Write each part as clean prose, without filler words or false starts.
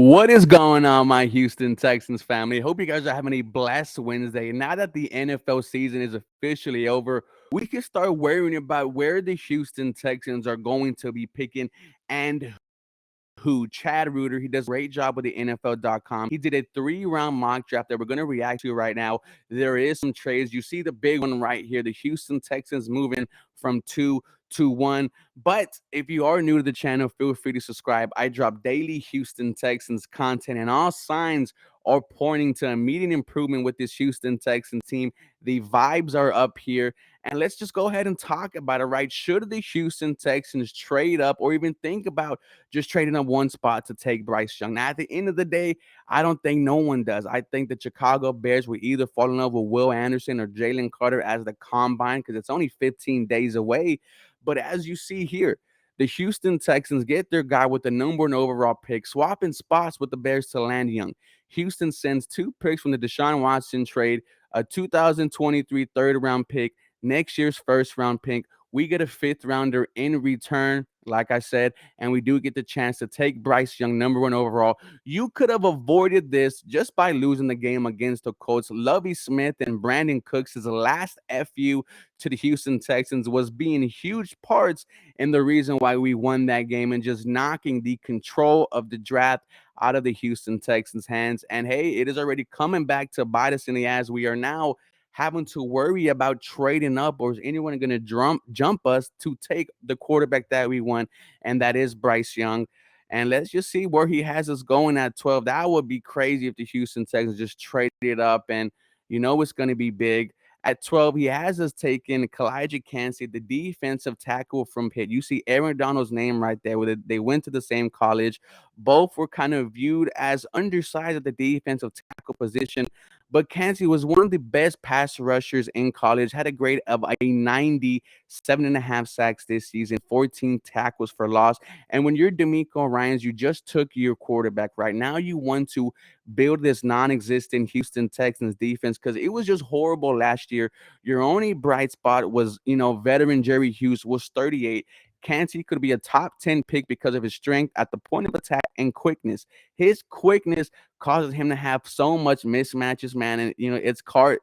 What is going on, my Houston Texans family? Hope you guys are having a blessed Wednesday. Now that the NFL season is officially over, we can start worrying about where the Houston Texans are going to be picking and who. Chad Reuter, he does a great job with the NFL.com. He did a 3-round mock draft that we're going to react to right now. There is some trades. You see the big one right here. The Houston Texans moving from 2 to 1. But if you are new to the channel, feel free to subscribe. I drop daily Houston Texans content, and all signs are pointing to immediate improvement with this Houston Texans team. The vibes are up here. And let's just go ahead and talk about it, right? Should the Houston Texans trade up or even think about just trading up one spot to take Bryce Young? Now, at the end of the day, I don't think no one does. I think the Chicago Bears will either fall in love with Will Anderson or Jalen Carter as the combine because it's only 15 days away. But as you see here, the Houston Texans get their guy with the number 1 overall pick, swapping spots with the Bears to land Young. Houston sends 2 picks from the Deshaun Watson trade, a 2023 third-round pick, next year's first-round pick. We get a 5th rounder in return, like I said, and we do get the chance to take Bryce Young, number 1 overall. You could have avoided this just by losing the game against the Colts. Lovie Smith and Brandon Cooks' last FU to the Houston Texans was being huge parts in the reason why we won that game and just knocking the control of the draft out of the Houston Texans' hands. And hey, it is already coming back to bite us in the ass. We are now having to worry about trading up, or is anyone going to jump us to take the quarterback that we want, and that is Bryce Young. And let's just see where he has us going at 12. That would be crazy if the Houston Texans just traded up, and it's going to be big. At 12, he has us taking Kalijah Kancey, the defensive tackle from Pitt. You see Aaron Donald's name right there. They went to the same college. Both were kind of viewed as undersized at the defensive tackle position. But Kancey was one of the best pass rushers in college, had a grade of a 90, 7.5 sacks this season, 14 tackles for loss. And when you're Demeco Ryans, you just took your quarterback, right? Now you want to build this non-existent Houston Texans defense because it was just horrible last year. Your only bright spot was, veteran Jerry Hughes was 38. Kancey could be a top 10 pick because of his strength at the point of attack and quickness. His quickness causes him to have so much mismatches, man. And it's kind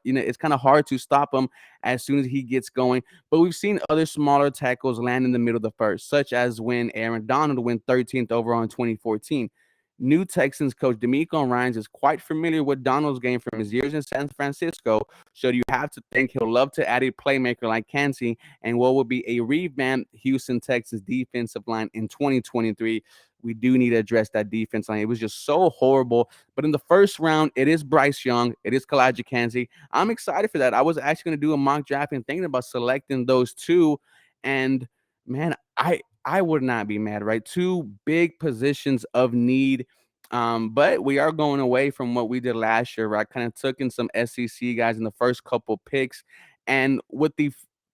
of hard to stop him as soon as he gets going. But we've seen other smaller tackles land in the middle of the first, such as when Aaron Donald went 13th overall in 2014. New Texans coach Demeco Ryans is quite familiar with Donald's game from his years in San Francisco, so you have to think he'll love to add a playmaker like Kancey and what will be a revamped Houston Texans defensive line in 2023. We do need to address that defense line. It was just so horrible. But in the first round, it is Bryce Young. It is Kalijah Kancey. I'm excited for that. I was actually going to do a mock draft and thinking about selecting those two. And man, I would not be mad, right? Two big positions of need. But we are going away from what we did last year, right? Kind of took in some SEC guys in the first couple picks. And with the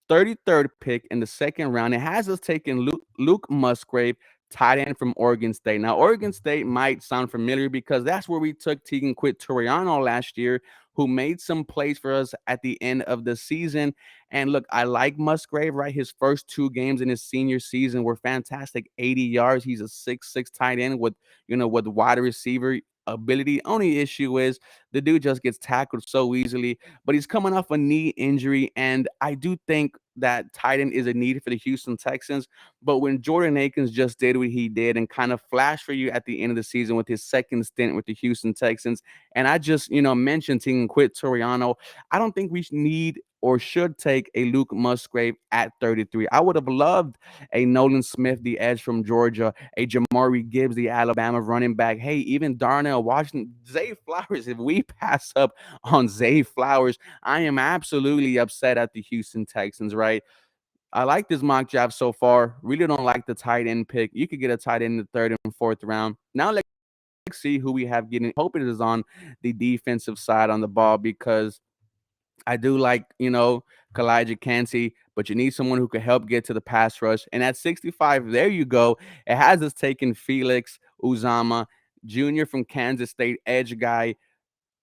33rd pick in the second round, it has us taking Luke Musgrave, tight end from Oregon State. Now, Oregon State might sound familiar because that's where we took Tegan Quitoriano last year, who made some plays for us at the end of the season. And look, I like Musgrave, right? His first 2 games in his senior season were fantastic. 80 yards. He's a 6'6" tight end with wide receiver ability. Only issue is the dude just gets tackled so easily, but he's coming off a knee injury. And I do think that tight end is a need for the Houston Texans. But when Jordan Akins just did what he did and kind of flashed for you at the end of the season with his second stint with the Houston Texans, and I just, mentioned Tegan Quitoriano, I don't think we need or should take a Luke Musgrave at 33. I would have loved a Nolan Smith, the edge from Georgia, a Jamari Gibbs, the Alabama running back. Hey, even Darnell Washington, Zay Flowers. If we pass up on Zay Flowers, I am absolutely upset at the Houston Texans, right? I like this mock draft so far. Really don't like the tight end pick. You could get a tight end in the third and fourth round. Now let's see who we have getting. Hope it is on the defensive side on the ball because I do like, Kalijah Kancey, but you need someone who can help get to the pass rush. And at 65, there you go. It has us taking Felix Uzama Jr. from Kansas State, edge guy.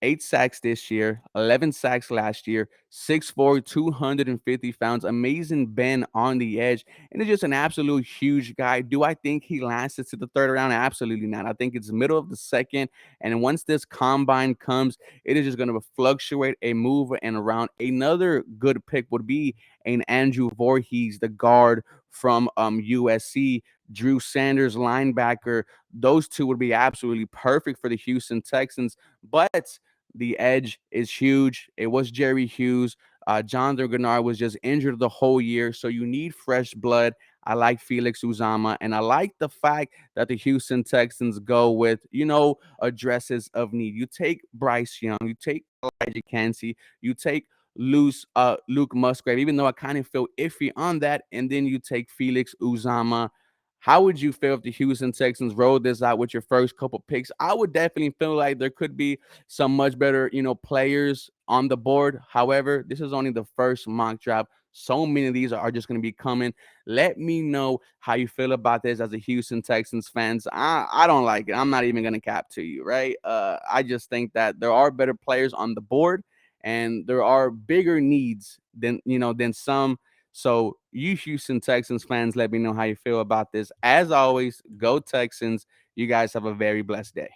8 sacks this year, 11 sacks last year, 6'4", 250 pounds, amazing bend on the edge, and it's just an absolute huge guy. Do I think he lasted to the third round? Absolutely not. I think it's middle of the second, and once this combine comes, it is just going to fluctuate a move and around. Another good pick would be an Andrew Voorhees, the guard from USC, Drew Sanders, linebacker. Those two would be absolutely perfect for the Houston Texans, but the edge is huge. It was Jerry Hughes. Jonathan Gennard was just injured the whole year, so you need fresh blood. I like Felix Uzama, and I like the fact that the Houston Texans go with, addresses of need. You take Bryce Young, you take Elijah Cansey, you take Luke Musgrave, even though I kind of feel iffy on that, and then you take Felix Uzama. How would you feel if the Houston Texans rolled this out with your first couple picks? I would definitely feel like there could be some much better, players on the board. However, this is only the first mock draft. So many of these are just going to be coming. Let me know how you feel about this as a Houston Texans fans. I don't like it. I'm not even going to cap to you, right? I just think that there are better players on the board, and there are bigger needs than some. So you Houston Texans fans, let me know how you feel about this. As always, go Texans. You guys have a very blessed day.